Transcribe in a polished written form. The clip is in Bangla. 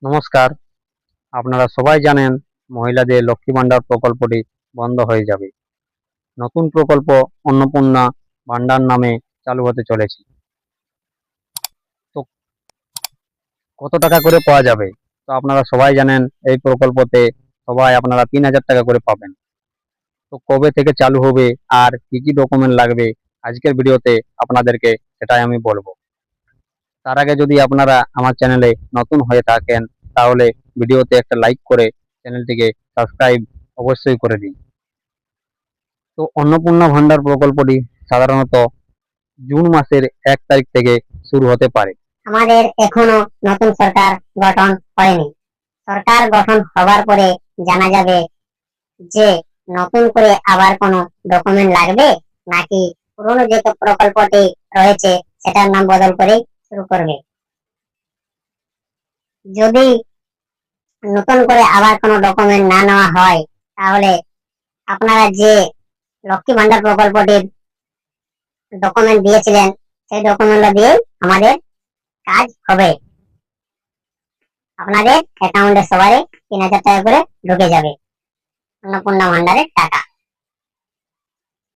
নমস্কার। আপনারা সবাই জানেন মহিলাদের লক্ষ্মী ভান্ডার প্রকল্পটি বন্ধ হয়ে যাবে। নতুন প্রকল্প অন্নপূর্ণা ভান্ডার নামে চালু হতে চলেছে। তো কত টাকা করে পাওয়া যাবে? তো আপনারা সবাই জানেন এই প্রকল্পতে সবাই আপনারা ৩,০০০ টাকা করে পাবেন। তো কবে থেকে চালু হবে আর কি কি ডকুমেন্ট লাগবে আজকের ভিডিওতে আপনাদেরকে সেটাই আমি বলবো। তার আগে যদি আপনারা আমার চ্যানেলে নতুন হয়ে থাকেন তাহলে ভিডিওতে একটা লাইক করে চ্যানেলটিকে সাবস্ক্রাইব অবশ্যই করে দিন। তো অন্নপূর্ণা ভান্ডার প্রকল্পটি সাধারণত জুন মাসের ১ তারিখ থেকে শুরু হতে পারে। আমাদের এখনো নতুন সরকার গঠন হয়নি। সরকার গঠন হবার পরে জানা যাবে যে নতুন করে আবার কোনো ডকুমেন্ট লাগবে নাকি পুরনো যে প্রকল্পটি রয়েছে সেটার নাম বদল করে শুরু করবে। যদি নতুন করে আবার কোনো ডকুমেন্ট না নেওয়া হয় তাহলে আপনারা যে লক্ষ্মী ভান্ডার প্রকল্পটির ডকুমেন্ট দিয়েছিলেন সেই ডকুমেন্টটা দিয়ে আমাদের কাজ হবে। আপনাদের অ্যাকাউন্টে সবারই ৩,০০০ টাকা করে ঢুকে যাবে অন্নপূর্ণা ভান্ডারের টাকা।